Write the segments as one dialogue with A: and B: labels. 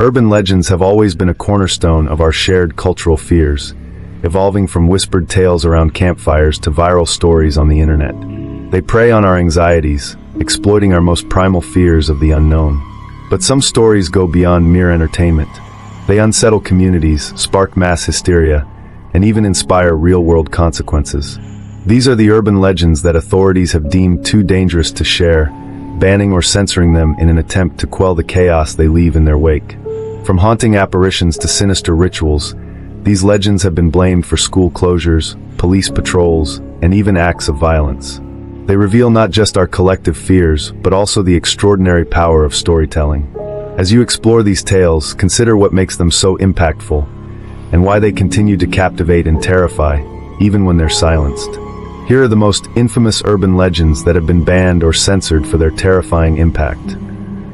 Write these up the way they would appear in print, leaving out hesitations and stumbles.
A: Urban legends have always been a cornerstone of our shared cultural fears, evolving from whispered tales around campfires to viral stories on the internet. They prey on our anxieties, exploiting our most primal fears of the unknown. But some stories go beyond mere entertainment. They unsettle communities, spark mass hysteria, and even inspire real-world consequences. These are the urban legends that authorities have deemed too dangerous to share, banning or censoring them in an attempt to quell the chaos they leave in their wake. From haunting apparitions to sinister rituals, these legends have been blamed for school closures, police patrols, and even acts of violence. They reveal not just our collective fears, but also the extraordinary power of storytelling. As you explore these tales, consider what makes them so impactful, and why they continue to captivate and terrify, even when they're silenced. Here are the most infamous urban legends that have been banned or censored for their terrifying impact.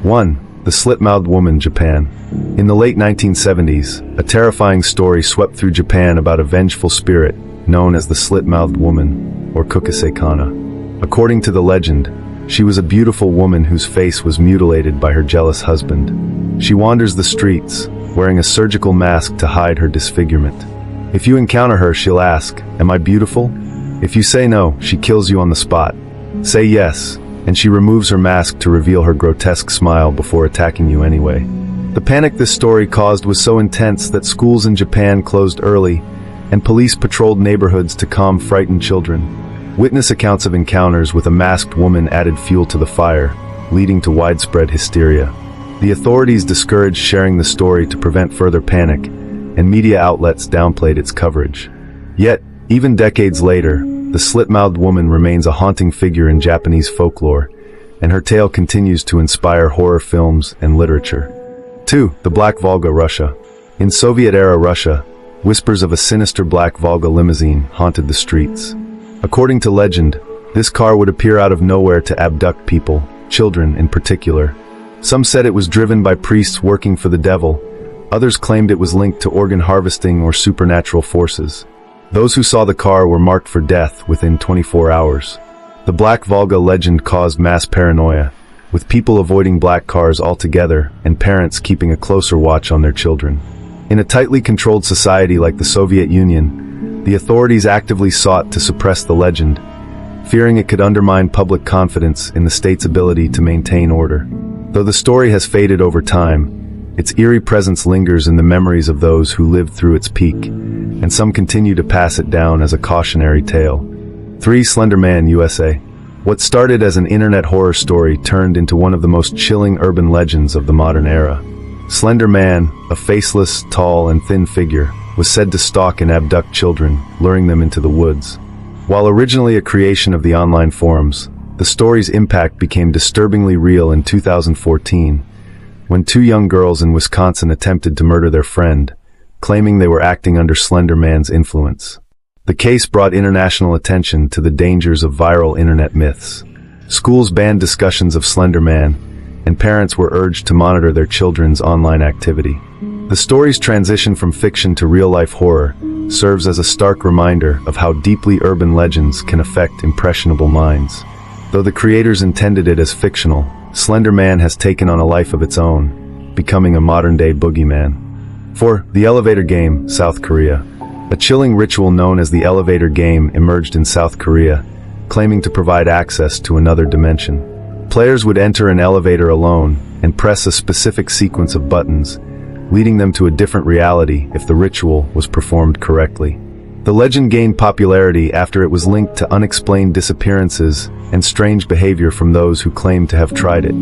A: 1. The Slit-Mouthed Woman, Japan. In the late 1970s, a terrifying story swept through Japan about a vengeful spirit known as the Slit-Mouthed Woman, or Kukusei-kana. According to the legend, she was a beautiful woman whose face was mutilated by her jealous husband. She wanders the streets, wearing a surgical mask to hide her disfigurement. If you encounter her, she'll ask, "Am I beautiful?" If you say no, she kills you on the spot. Say yes, and she removes her mask to reveal her grotesque smile before attacking you anyway. The panic this story caused was so intense that schools in Japan closed early, and police patrolled neighborhoods to calm frightened children. Witness accounts of encounters with a masked woman added fuel to the fire, leading to widespread hysteria. The authorities discouraged sharing the story to prevent further panic, and media outlets downplayed its coverage. Yet, even decades later, the slit-mouthed woman remains a haunting figure in Japanese folklore, and her tale continues to inspire horror films and literature. 2. The Black Volga, Russia. In Soviet-era Russia, whispers of a sinister black Volga limousine haunted the streets. According to legend, this car would appear out of nowhere to abduct people, children in particular. Some said it was driven by priests working for the devil. Others claimed it was linked to organ harvesting or supernatural forces. Those who saw the car were marked for death within 24 hours. The Black Volga legend caused mass paranoia, with people avoiding black cars altogether and parents keeping a closer watch on their children. In a tightly controlled society like the Soviet Union, the authorities actively sought to suppress the legend, fearing it could undermine public confidence in the state's ability to maintain order. Though the story has faded over time, its eerie presence lingers in the memories of those who lived through its peak, and some continue to pass it down as a cautionary tale. 3. Slender Man, USA. What started as an internet horror story turned into one of the most chilling urban legends of the modern era. Slender Man, a faceless, tall, and thin figure, was said to stalk and abduct children, luring them into the woods. While originally a creation of the online forums, the story's impact became disturbingly real in 2014, when two young girls in Wisconsin attempted to murder their friend, claiming they were acting under Slender Man's influence. The case brought international attention to the dangers of viral internet myths. Schools banned discussions of Slender Man, and parents were urged to monitor their children's online activity. The story's transition from fiction to real-life horror serves as a stark reminder of how deeply urban legends can affect impressionable minds. Though the creators intended it as fictional, Slender Man has taken on a life of its own, becoming a modern-day boogeyman. 4. The Elevator Game, South Korea. A chilling ritual known as the Elevator Game emerged in South Korea, claiming to provide access to another dimension. Players would enter an elevator alone and press a specific sequence of buttons, leading them to a different reality if the ritual was performed correctly. The legend gained popularity after it was linked to unexplained disappearances and strange behavior from those who claimed to have tried it.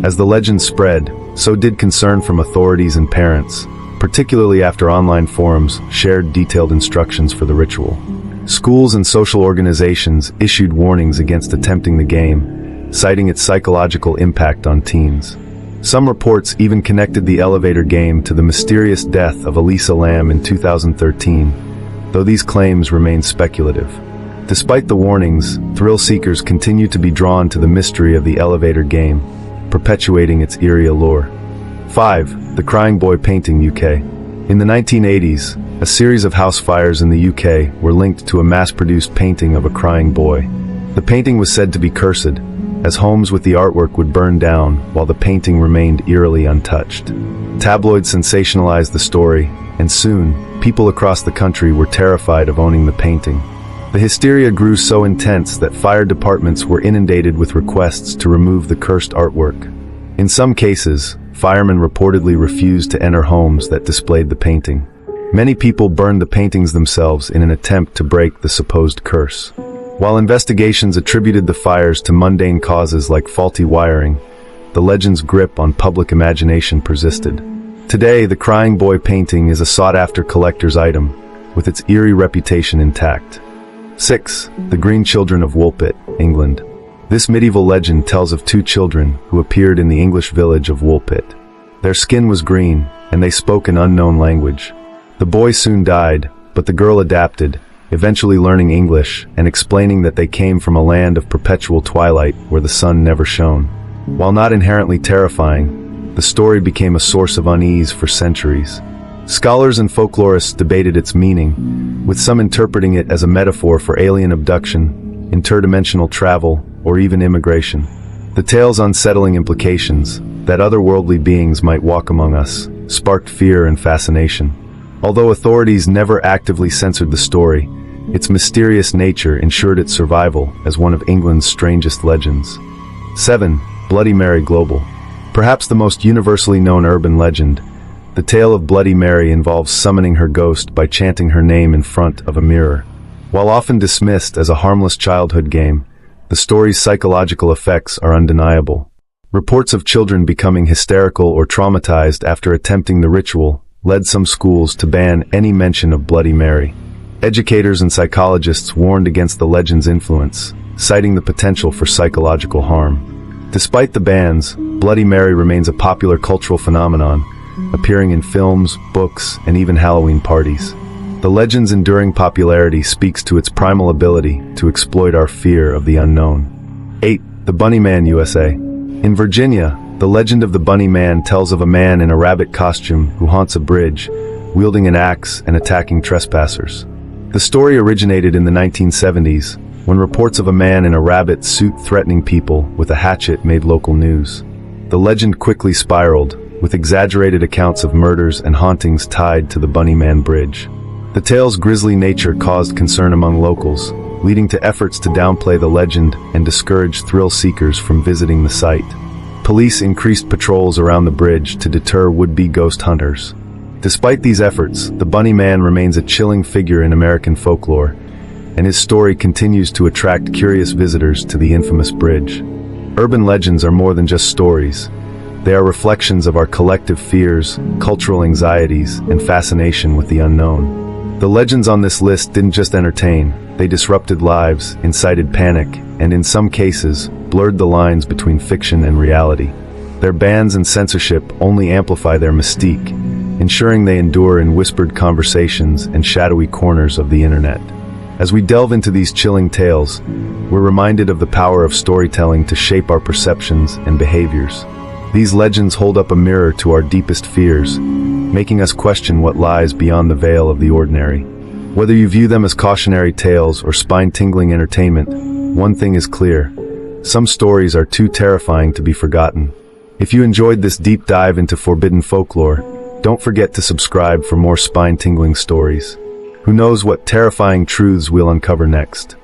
A: As the legend spread, so did concern from authorities and parents, particularly after online forums shared detailed instructions for the ritual. Schools and social organizations issued warnings against attempting the game, citing its psychological impact on teens. Some reports even connected the elevator game to the mysterious death of Elisa Lam in 2013, though these claims remain speculative. Despite the warnings, thrill seekers continue to be drawn to the mystery of the elevator game, perpetuating its eerie allure. 5. The Crying Boy Painting, UK. In the 1980s, a series of house fires in the UK were linked to a mass-produced painting of a crying boy. The painting was said to be cursed, as homes with the artwork would burn down while the painting remained eerily untouched. Tabloids sensationalized the story, and soon, people across the country were terrified of owning the painting. The hysteria grew so intense that fire departments were inundated with requests to remove the cursed artwork. In some cases, firemen reportedly refused to enter homes that displayed the painting. Many people burned the paintings themselves in an attempt to break the supposed curse. While investigations attributed the fires to mundane causes like faulty wiring, the legend's grip on public imagination persisted. Today, the Crying Boy painting is a sought-after collector's item, with its eerie reputation intact. 6. The Green Children of Woolpit, England. This medieval legend tells of two children who appeared in the English village of Woolpit. Their skin was green, and they spoke an unknown language. The boy soon died, but the girl adapted, eventually learning English and explaining that they came from a land of perpetual twilight where the sun never shone. While not inherently terrifying, the story became a source of unease for centuries. Scholars and folklorists debated its meaning, with some interpreting it as a metaphor for alien abduction, interdimensional travel, or even immigration. The tale's unsettling implications, that otherworldly beings might walk among us, sparked fear and fascination. Although authorities never actively censored the story, its mysterious nature ensured its survival as one of England's strangest legends. 7. Bloody Mary Global. Perhaps the most universally known urban legend, the tale of Bloody Mary involves summoning her ghost by chanting her name in front of a mirror. While often dismissed as a harmless childhood game, the story's psychological effects are undeniable. Reports of children becoming hysterical or traumatized after attempting the ritual led some schools to ban any mention of Bloody Mary. Educators and psychologists warned against the legend's influence, citing the potential for psychological harm. Despite the bans, Bloody Mary remains a popular cultural phenomenon, appearing in films, books, and even Halloween parties. The legend's enduring popularity speaks to its primal ability to exploit our fear of the unknown. 8. The Bunny Man USA. In Virginia, the legend of the Bunny Man tells of a man in a rabbit costume who haunts a bridge, wielding an axe and attacking trespassers. The story originated in the 1970s, when reports of a man in a rabbit suit threatening people with a hatchet made local news. The legend quickly spiraled, with exaggerated accounts of murders and hauntings tied to the Bunny Man Bridge. The tale's grisly nature caused concern among locals, leading to efforts to downplay the legend and discourage thrill seekers from visiting the site. Police increased patrols around the bridge to deter would-be ghost hunters. Despite these efforts, the Bunny Man remains a chilling figure in American folklore, and his story continues to attract curious visitors to the infamous bridge. Urban legends are more than just stories. They are reflections of our collective fears, cultural anxieties, and fascination with the unknown. The legends on this list didn't just entertain, they disrupted lives, incited panic, and in some cases, blurred the lines between fiction and reality. Their bans and censorship only amplify their mystique, ensuring they endure in whispered conversations and shadowy corners of the internet. As we delve into these chilling tales, we're reminded of the power of storytelling to shape our perceptions and behaviors. These legends hold up a mirror to our deepest fears, making us question what lies beyond the veil of the ordinary. Whether you view them as cautionary tales or spine-tingling entertainment, one thing is clear: some stories are too terrifying to be forgotten. If you enjoyed this deep dive into forbidden folklore, don't forget to subscribe for more spine-tingling stories. Who knows what terrifying truths we'll uncover next?